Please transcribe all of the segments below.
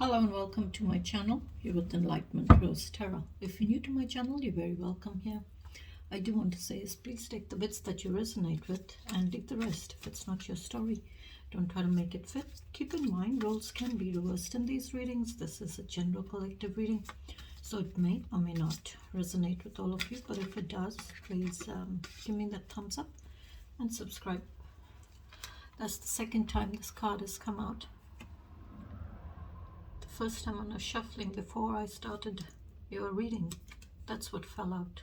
Hello and welcome to my channel here with Enlightenment Rose Tarot. If you're new to my channel, you're very welcome here. I do want to say is please take the bits that you resonate with and leave the rest if it's not your story. Don't try to make it fit. Keep in mind roles can be reversed in these readings. This is a general collective reading, so it may or may not resonate with all of you, but if it does, please give me that thumbs up and subscribe. That's the second time this card has come out. First time on a shuffling before I started your reading, that's what fell out,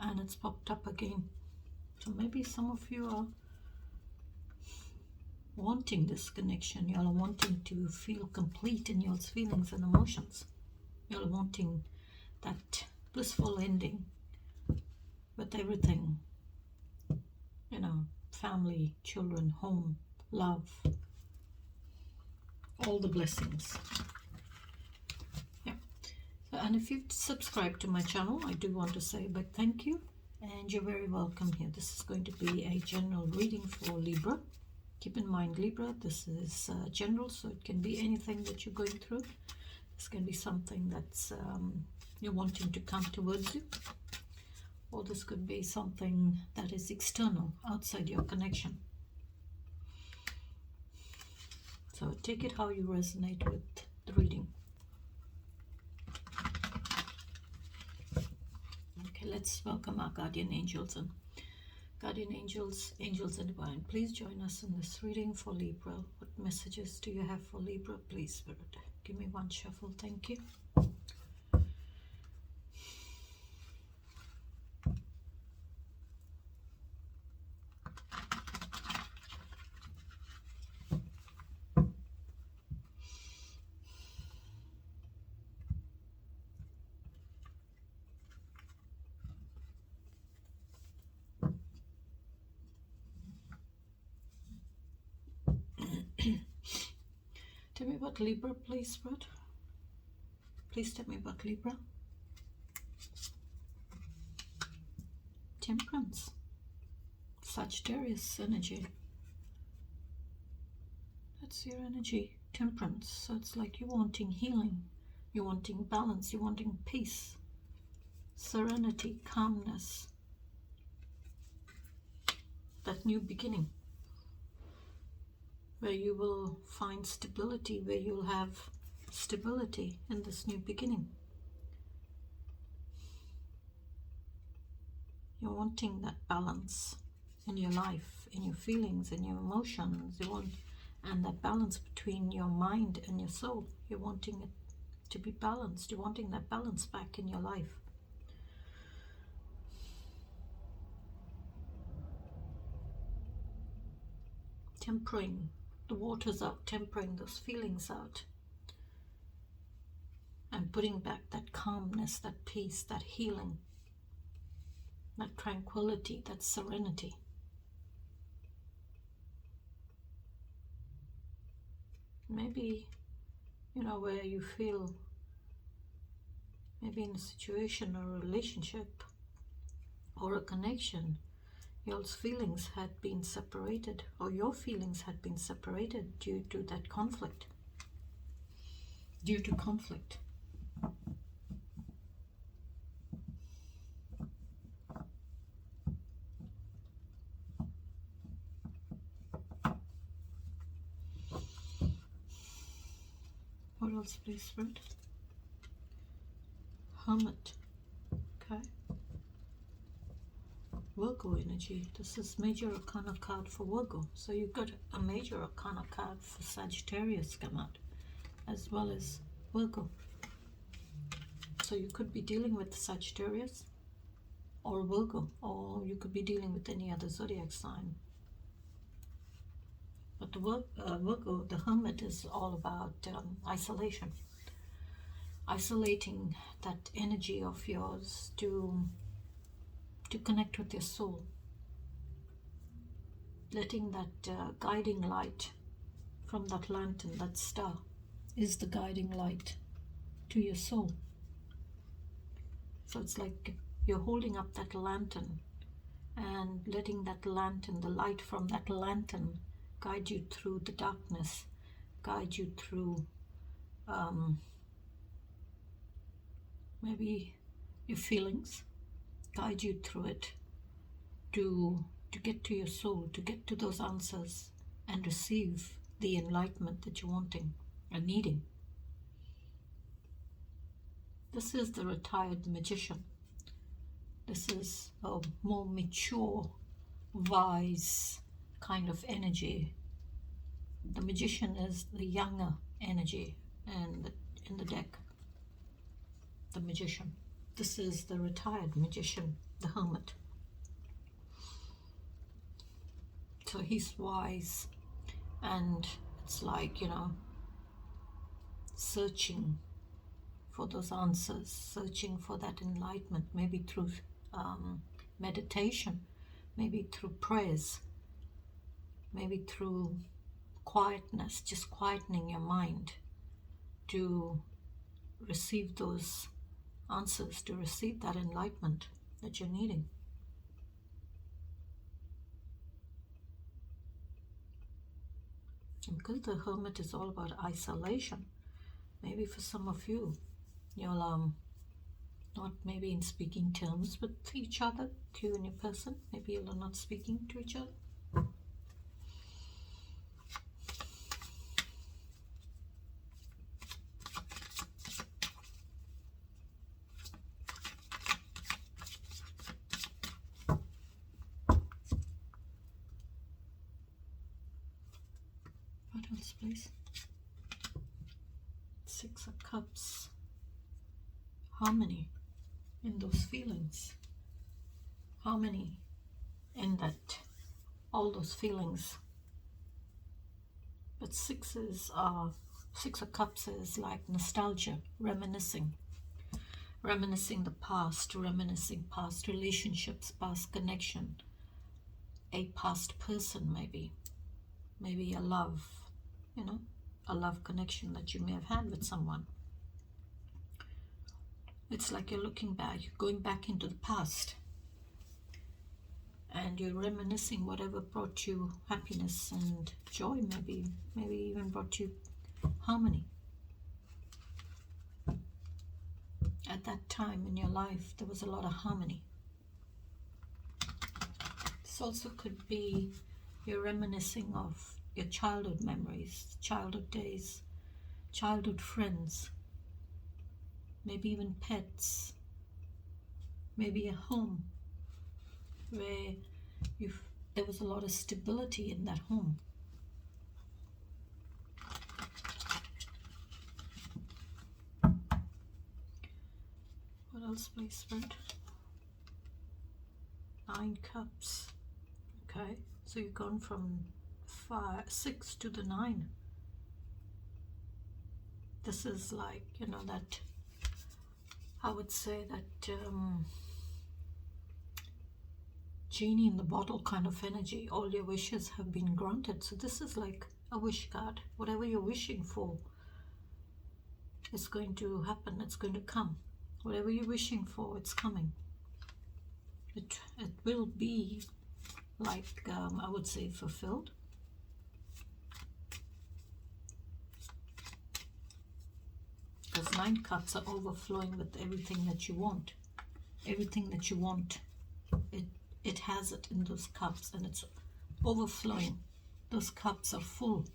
and it's popped up again. So maybe some of you are wanting this connection. You're wanting to feel complete in your feelings and emotions. You're wanting that blissful ending with everything, you know, family, children, home, love, all the blessings. Yeah. And if you've subscribed to my channel, I do want to say a big thank you, and you're very welcome here. This is going to be a general reading for Libra. Keep in mind, Libra, this is general, so it can be anything that you're going through. This can be something that's you're wanting to come towards you, or this could be something that is external, outside your connection. So take it how you resonate with the reading. Okay, let's welcome our guardian angels and guardian angels, angels and divine. Please join us in this reading for Libra. What messages do you have for Libra? Please, Spirit, give me one shuffle. Thank you. Tell me about Libra, please, Spirit. Please tell me about Libra. Temperance. Sagittarius energy. That's your energy. Temperance. So it's like you're wanting healing. You're wanting balance. You're wanting peace. Serenity. Calmness. That new beginning, where you will find stability, where you'll have stability in this new beginning. You're wanting that balance in your life, in your feelings, in your emotions. You want, and that balance between your mind and your soul. You're wanting it to be balanced. You're wanting that balance back in your life. Tempering the waters out, tempering those feelings out, and putting back that calmness, that peace, that healing, that tranquility, that serenity. Maybe, you know, where you feel maybe in a situation or a relationship or a connection, your feelings had been separated, or your feelings had been separated due to that conflict. Due to conflict. What else, please, Spirit? Hermit. Okay. Virgo energy. This is major arcana card for Virgo. So you've got a major arcana card for Sagittarius come out, as well as Virgo. So you could be dealing with Sagittarius or Virgo, or you could be dealing with any other zodiac sign. But the Virgo, the Hermit, is all about isolation. Isolating that energy of yours to connect with your soul. Letting that guiding light from that lantern, that star, is the guiding light to your soul. So it's like you're holding up that lantern and letting that lantern, the light from that lantern, guide you through the darkness, guide you through maybe your feelings, guide you through it to get to your soul, to get to those answers and receive the enlightenment that you're wanting and needing. This is the retired magician. This is a more mature, wise kind of energy. The magician is the younger energy and in the deck. The magician. This is the retired magician, the hermit. So he's wise, and it's like, searching for those answers, searching for that enlightenment, maybe through meditation, maybe through prayers, maybe through quietness, just quietening your mind to receive those answers, to receive that enlightenment that you're needing. And because the hermit is all about isolation, maybe for some of you, you'll not maybe in speaking terms with each other, to you and your person, maybe you're not speaking to each other. What else, please? Six of Cups. Harmony in those feelings. Harmony in that, all those feelings. But Six of Cups is like nostalgia, reminiscing the past, reminiscing past relationships, past connection, a past person, maybe a love, a love connection that you may have had with someone. It's like you're looking back, you're going back into the past, and you're reminiscing whatever brought you happiness and joy, maybe even brought you harmony. At that time in your life, there was a lot of harmony. This also could be you're reminiscing of your childhood memories, childhood days, childhood friends, maybe even pets, maybe a home where there was a lot of stability in that home. What else, please, Spirit? 9 Cups. Okay, so you've gone from 6 to the 9. This is like, that, I would say that genie in the bottle kind of energy. All your wishes have been granted. So this is like a wish card. Whatever you're wishing for is going to happen. It's going to come. Whatever you're wishing for, it's coming. It will be like, I would say, fulfilled. Because 9 Cups are overflowing with everything that you want. Everything that you want, it has it in those cups, and it's overflowing. Those cups are full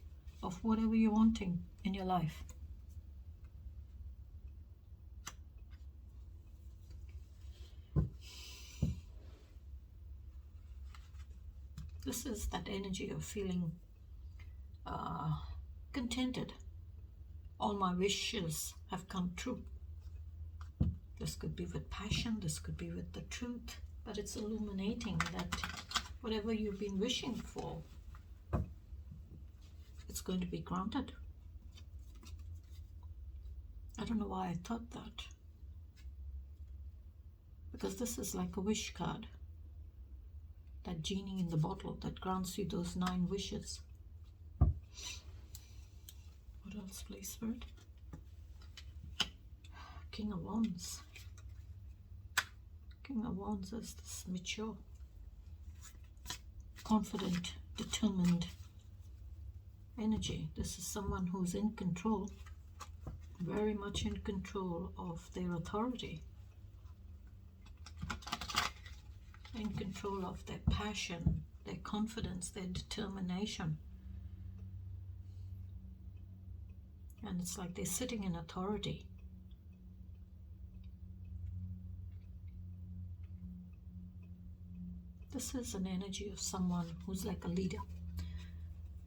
of whatever you're wanting in your life. This is that energy of feeling contented. All my wishes have come true. This could be with passion, this could be with the truth, but it's illuminating that whatever you've been wishing for, it's going to be granted. I don't know why I thought that. Because this is like a wish card. That genie in the bottle that grants you those 9 wishes. What else, please, Spirit? King of Wands. King of Wands is this mature, confident, determined energy. This is someone who's in control. very much in control of their authority, in control of their passion, their confidence, their determination. And it's like they're sitting in authority. This is an energy of someone who's like a leader.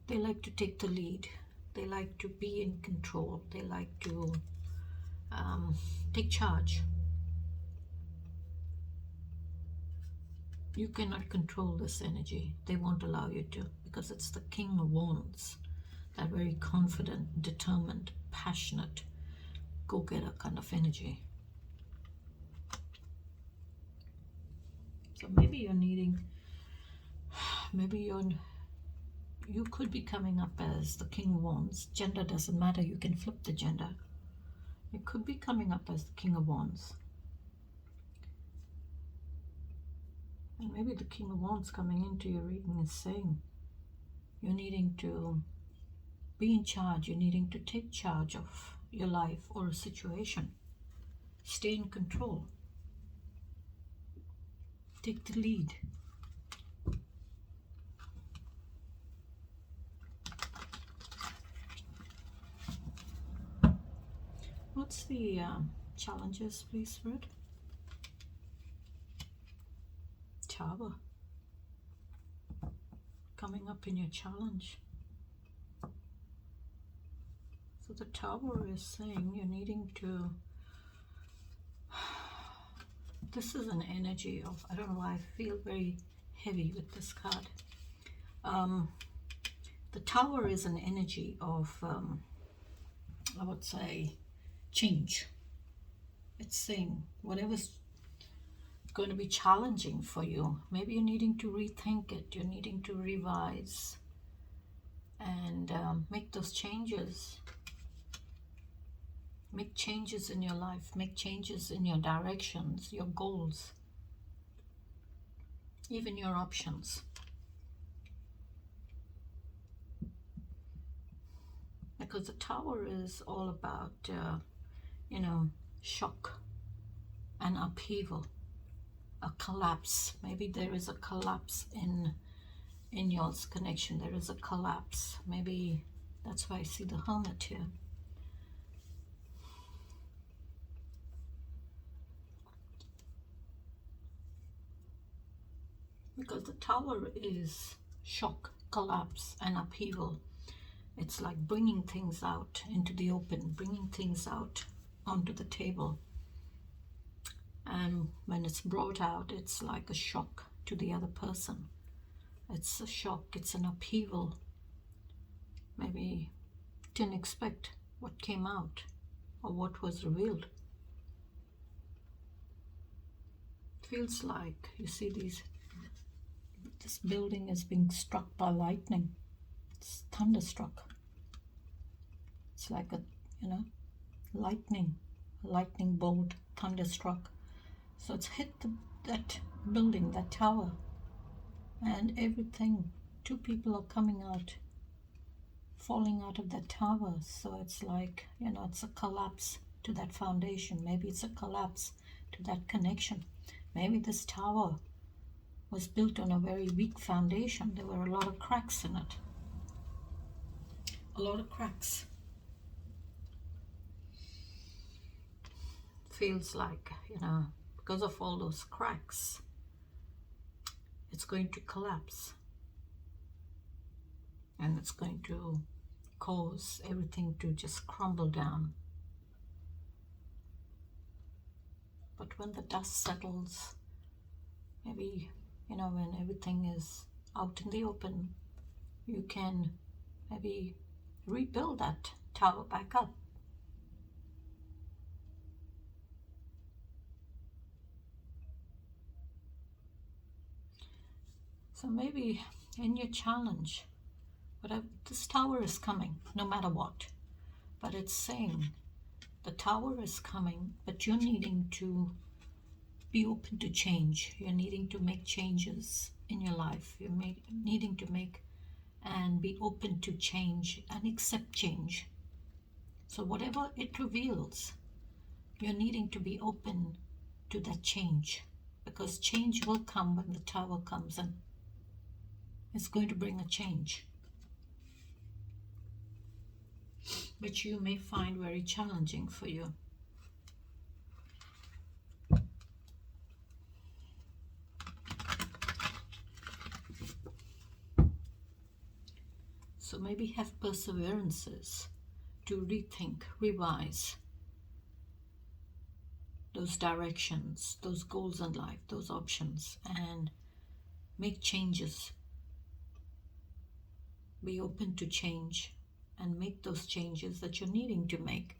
They like to take the lead. They like to be in control. They like to take charge. You cannot control this energy. They won't allow you to, because it's the King of Wands. That very confident, determined, passionate, go-getter kind of energy. So maybe you're needing, you could be coming up as the King of Wands. Gender doesn't matter, you can flip the gender. You could be coming up as the King of Wands. And maybe the King of Wands coming into your reading is saying you're needing to be in charge, you're needing to take charge of your life or a situation. Stay in control. Take the lead. What's the challenges, please, Fred? Tower. Coming up in your challenge. So the Tower is saying you're needing to... This is an energy of... I don't know why I feel very heavy with this card. The Tower is an energy of, I would say, change. It's saying whatever's going to be challenging for you, maybe you're needing to rethink it, you're needing to revise and make those changes. Make changes in your life, make changes in your directions, your goals, even your options. Because the Tower is all about, shock and upheaval, a collapse. Maybe there is a collapse in your connection. There is a collapse. Maybe that's why I see the Hermit here. Because the Tower is shock, collapse, and upheaval. It's like bringing things out into the open, bringing things out onto the table. And when it's brought out, it's like a shock to the other person. It's a shock, it's an upheaval. Maybe didn't expect what came out or what was revealed. It feels like, you see this building is being struck by lightning. It's thunderstruck. It's like a, lightning bolt, thunderstruck. So it's hit that building, that tower, and everything. 2 people are coming out, falling out of that tower. So it's like, it's a collapse to that foundation. Maybe it's a collapse to that connection. Maybe this tower was built on a very weak foundation. There were a lot of cracks in it. A lot of cracks. Feels like, because of all those cracks, it's going to collapse. And it's going to cause everything to just crumble down. But when the dust settles, maybe, when everything is out in the open, you can maybe rebuild that tower back up. So maybe in your challenge, this tower is coming no matter what. But it's saying the tower is coming, but you're needing to be open to change. You're needing to make changes in your life. You're needing to make and be open to change and accept change. So whatever it reveals, you're needing to be open to that change, because change will come when the Tower comes in. It's going to bring a change, which you may find very challenging for you. So maybe have perseverances to rethink, revise those directions, those goals in life, those options, and make changes. Be open to change and make those changes that you're needing to make.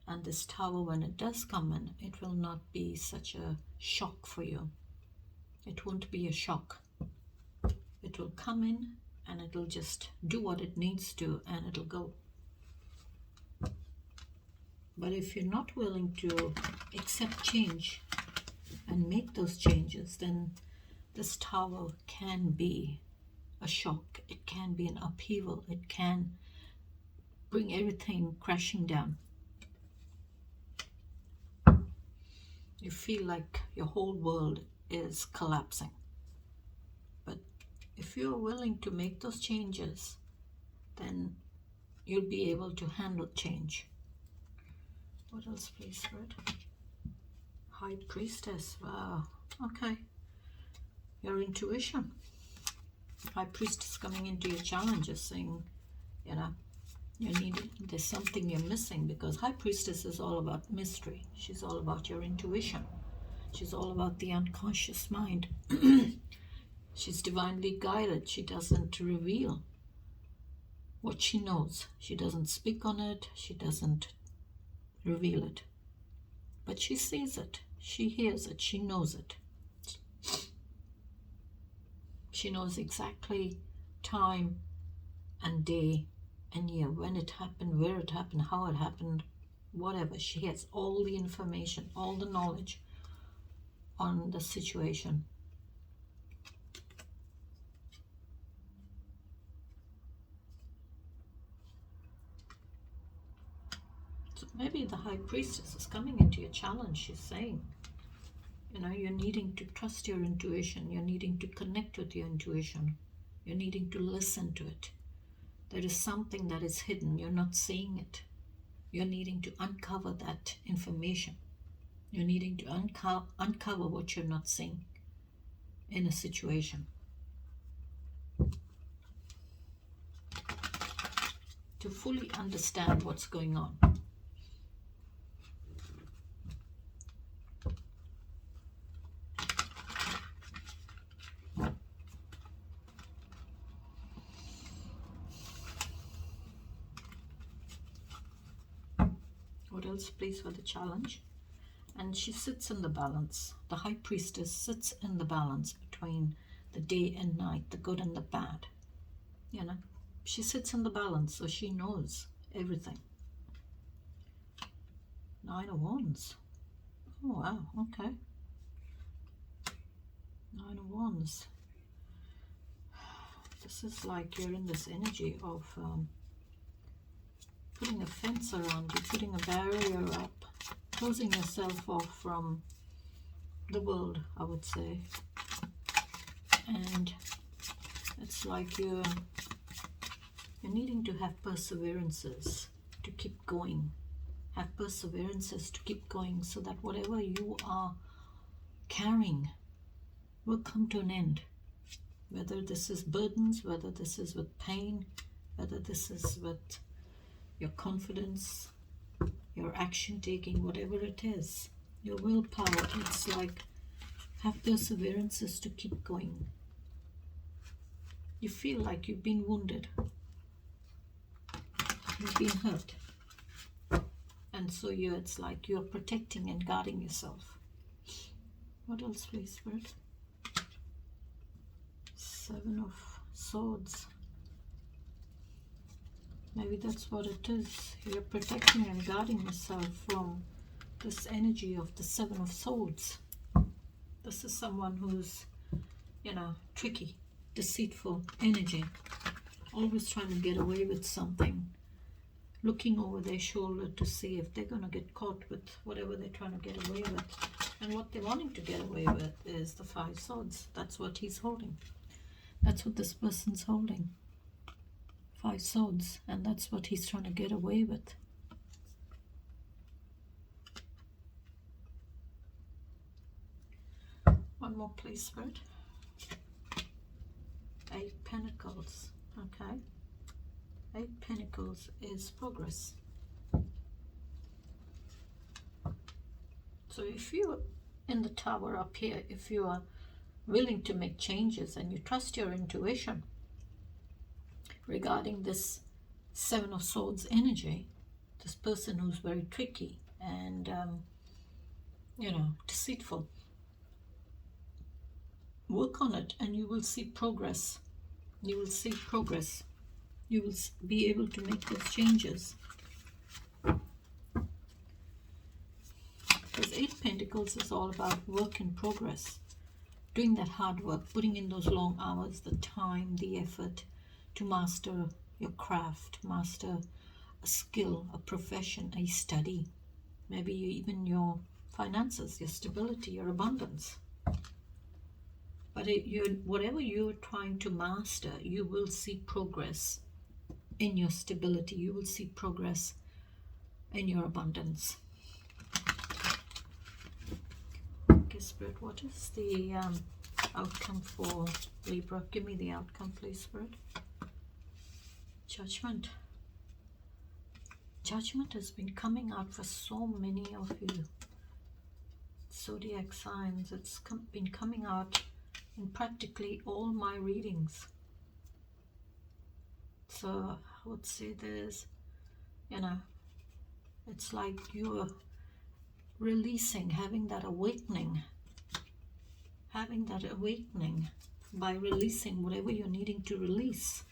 And this Tower, when it does come in, it will not be such a shock for you. It won't be a shock. It will come in and it'll just do what it needs to, and it'll go. But if you're not willing to accept change and make those changes, then this Tower can be a shock. It can be an upheaval. It can bring everything crashing down. You feel like your whole world is collapsing. But if you're willing to make those changes, then you'll be able to handle change. What else, please, Spirit? High Priestess. Wow. Okay. Your intuition. High Priestess coming into your challenges, saying, you know, there's something you're missing, because High Priestess is all about mystery. She's all about your intuition. She's all about the unconscious mind. She's divinely guided. She doesn't reveal what she knows. She doesn't speak on it. She doesn't reveal it. But she sees it. She hears it. She knows it. She knows exactly time and day and year, when it happened, where it happened, how it happened, whatever. She has all the information, all the knowledge on the situation. So maybe the High Priestess is coming into your challenge. She's saying, you know, you're needing to trust your intuition. You're needing to connect with your intuition. You're needing to listen to it. There is something that is hidden. You're not seeing it. You're needing to uncover that information. You're needing to uncover what you're not seeing in a situation. To fully understand what's going on. What else, please, for the challenge? And she sits in the balance. The High Priestess sits in the balance between the day and night, the good and the bad. You know, she sits in the balance, so she knows everything. Nine of Wands. Oh, wow, okay. Nine of Wands. This is like you're in this energy of putting a fence around you, putting a barrier up, closing yourself off from the world, I would say. And it's like you're needing to have perseverances to keep going. Have perseverances to keep going, so that whatever you are carrying will come to an end. Whether this is burdens, whether this is with pain, whether this is with your confidence, your action taking, whatever it is, your willpower. It's like have perseverances to keep going. You feel like you've been wounded, you've been hurt, and so it's like you're protecting and guarding yourself. What else, please, Spirit? Seven of Swords. Maybe that's what it is. You're protecting and guarding yourself from this energy of the Seven of Swords. This is someone who's, you know, tricky, deceitful energy, always trying to get away with something, looking over their shoulder to see if they're going to get caught with whatever they're trying to get away with. And what they're wanting to get away with is the 5 swords. That's what he's holding. That's what this person's holding. 5 swords. And that's what he's trying to get away with. One more, please, Spirit. 8 Pentacles. Okay. 8 Pentacles is progress. So if you're in the tower up here, if you are willing to make changes and you trust your intuition regarding this 7 of Swords energy, this person who's very tricky and, you know, deceitful, work on it and you will see progress. You will see progress. You will be able to make those changes. Because 8 Pentacles is all about work in progress. Doing that hard work, putting in those long hours, the time, the effort to master your craft, master a skill, a profession, a study. Maybe even your finances, your stability, your abundance. But whatever you're trying to master, you will see progress in your stability. You will see progress in your abundance. Okay, Spirit, what is the outcome for Libra? Give me the outcome, please, Spirit. Judgment. Judgment has been coming out for so many of you. Zodiac signs. It's been coming out in practically all my readings. So I would say there's, you know, it's like you're releasing, having that awakening by releasing whatever you're needing to release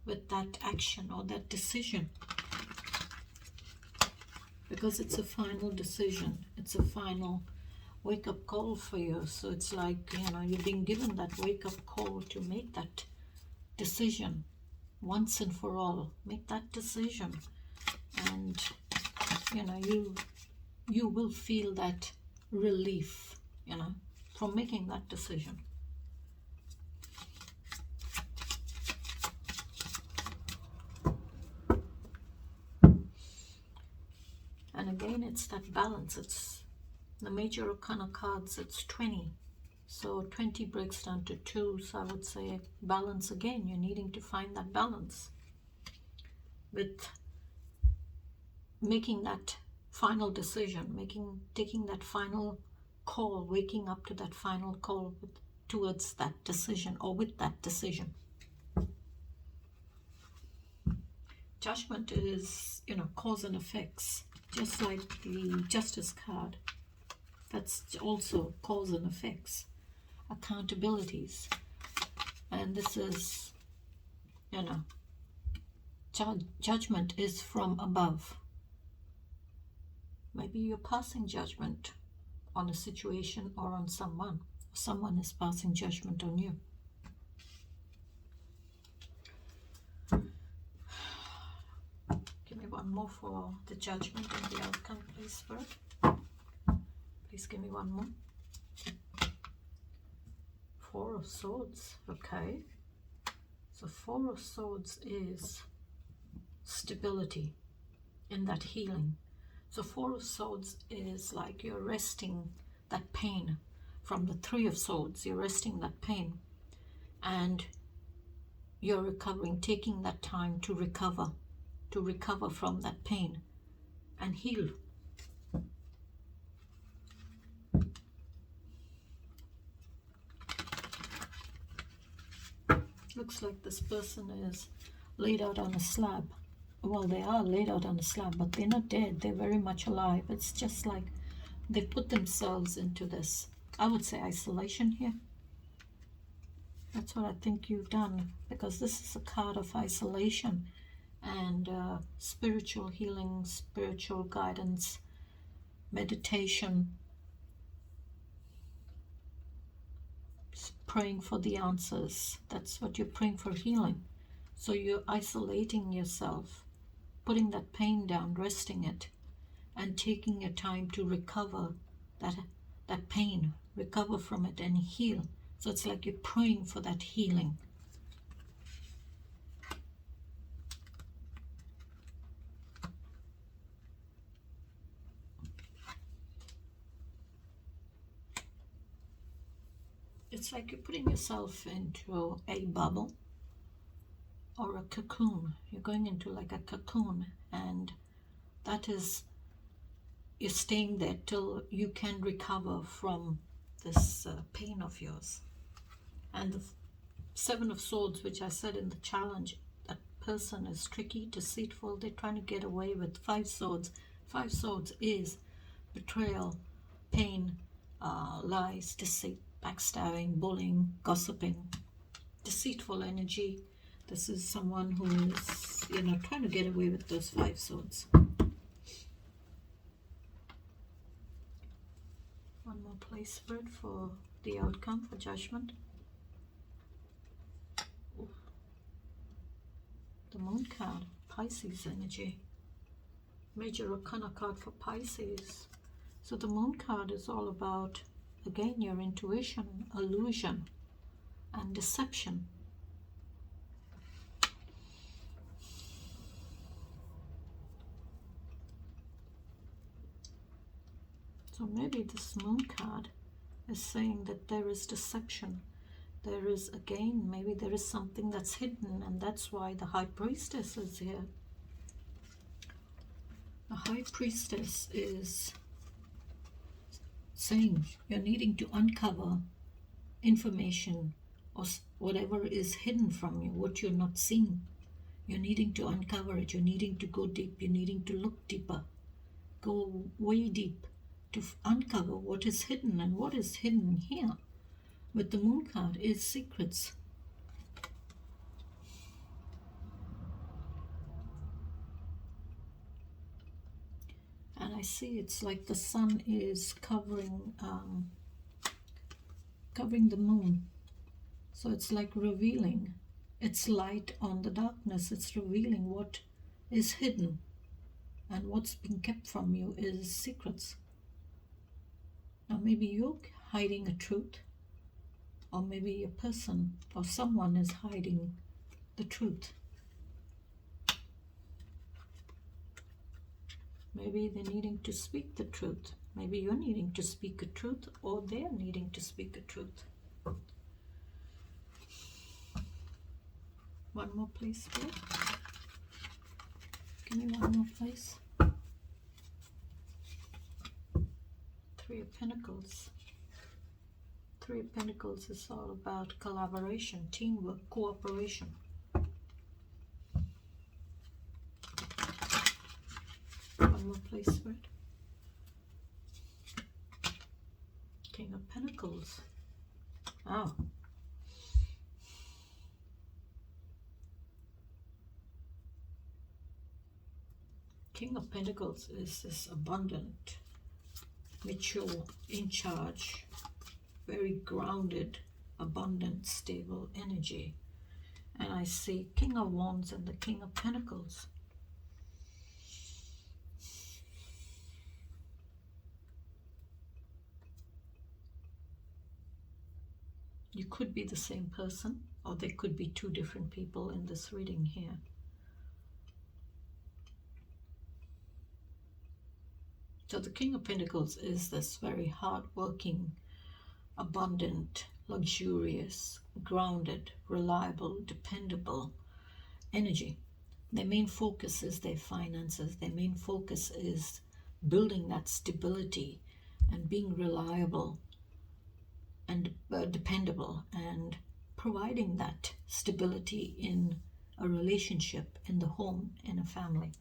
with that action or that decision. Because it's a final decision. It's a final wake-up call for you. So it's like, you know, you're being given that wake-up call to make that decision once and for all. Make that decision. And, you know, you will feel that relief, you know, from making that decision. And again, it's that balance. It's the major arcana cards, it's 20. So 20 breaks down to 2. So I would say balance again. You're needing to find that balance with making that final decision, taking that final call, waking up to that final call towards that decision or with that decision. Judgment is, you know, cause and effects, just like the Justice card. That's also cause and effects, accountabilities. And this is, you know, judgment is from above. Maybe you're passing judgment on a situation or on someone. Someone is passing judgment on you. Give me one more for the judgment and the outcome, please, Spirit. Please give me one more. 4 of Swords. Okay. So 4 of Swords is stability in that healing. So 4 of Swords is like you're resting that pain from the 3 of Swords. You're resting that pain and you're recovering, taking that time to recover from that pain and heal. Looks like this person is laid out on a slab. Well, they are laid out on a slab, but they're not dead. They're very much alive. It's just like they put themselves into this, I would say, isolation here. That's what I think you've done, because this is a card of isolation and spiritual healing, spiritual guidance, meditation, praying for the answers. That's what you're praying for, healing. So you're isolating yourself putting that pain down, resting it, and taking your time to recover that pain, recover from it and heal. So it's like you're praying for that healing. It's like you're putting yourself into a bubble or a cocoon. You're going into like a cocoon, and that is, you're staying there till you can recover from this pain of yours. And the Seven of Swords, which I said in the challenge, that person is tricky, deceitful, they're trying to get away with. Five Swords. Five Swords is betrayal, pain, lies, deceit, backstabbing, bullying, gossiping, deceitful energy. This is someone who is, trying to get away with those Five Swords. One more place spread for the outcome, for judgment. Ooh. The Moon card, Pisces energy. Major Arcana card for Pisces. So the Moon card is all about, again, your intuition, illusion, and deception. So maybe this Moon card is saying that there is deception. There is, again, maybe there is something that's hidden, and that's why the High Priestess is here. The High Priestess is saying you're needing to uncover information or whatever is hidden from you, what you're not seeing. You're needing to uncover it. You're needing to go deep. You're needing to look deeper. Go way deep to uncover what is hidden. And what is hidden here with the Moon card is secrets. And I see it's like the sun is covering the moon. So it's like revealing its light on the darkness. It's revealing what is hidden. And what's being kept from you is secrets. Now maybe you're hiding a truth. Or maybe a person or someone is hiding the truth. Maybe they're needing to speak the truth. Maybe you're needing to speak a truth, or they're needing to speak a truth. One more place, please. Give me one more place. Three of Pentacles. Three of Pentacles is all about collaboration, teamwork, cooperation. One more place, Spirit. King of Pentacles. Oh. King of Pentacles is this abundant, mature, in charge, very grounded, abundant, stable energy. And I see King of Wands and the King of Pentacles. You could be the same person, or there could be two different people in this reading here. So the King of Pentacles is this very hard-working, abundant, luxurious, grounded, reliable, dependable energy. Their main focus is their finances. Their main focus is building that stability and being reliable and dependable, and providing that stability in a relationship, in the home, in a family.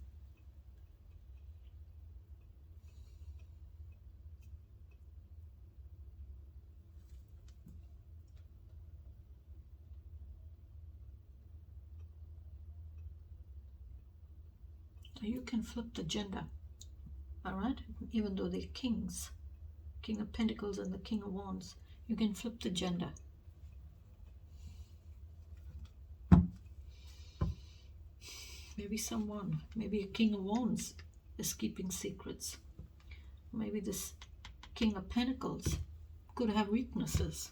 You can flip the gender, all right? Even though they're kings, King of Pentacles and the King of Wands, you can flip the gender. Maybe someone, maybe a King of Wands is keeping secrets. Maybe this King of Pentacles could have weaknesses.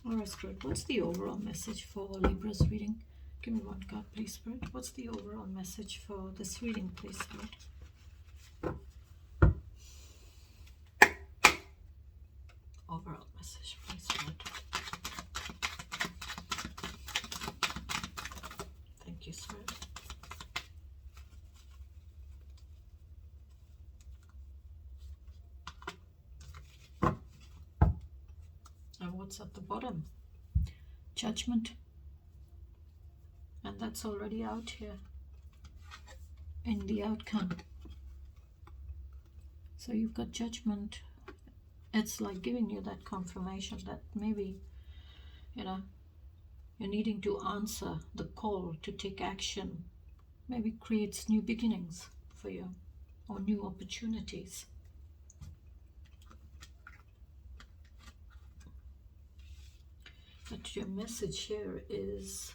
Alright, Spirit, what's the overall message for Libra's reading? Give me one card, please, Spirit. What's the overall message for this reading, please, Spirit? Overall message, please, Spirit. Thank you, Spirit. And what's at the bottom? Judgment. And that's already out here in the outcome. So you've got Judgment. It's like giving you that confirmation that maybe, you know, you're needing to answer the call to take action. Maybe creates new beginnings for you or new opportunities. But your message here is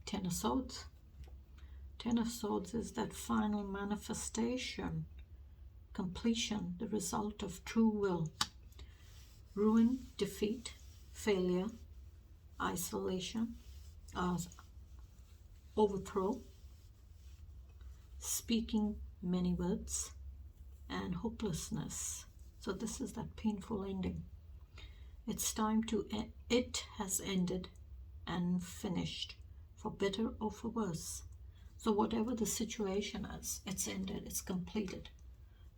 Ten of Swords. Ten of Swords is that final manifestation, completion, the result of true will. Ruin, defeat, failure, isolation, overthrow, speaking many words, and hopelessness. So this is that painful ending. It's time to end. It has ended and finished, for better or for worse. So whatever the situation is, it's ended, it's completed.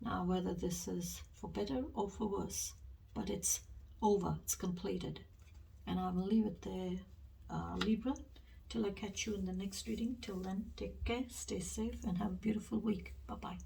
Now whether this is for better or for worse, but it's over, it's completed. And I will leave it there, Libra, till I catch you in the next reading. Till then, take care, stay safe, and have a beautiful week. Bye-bye.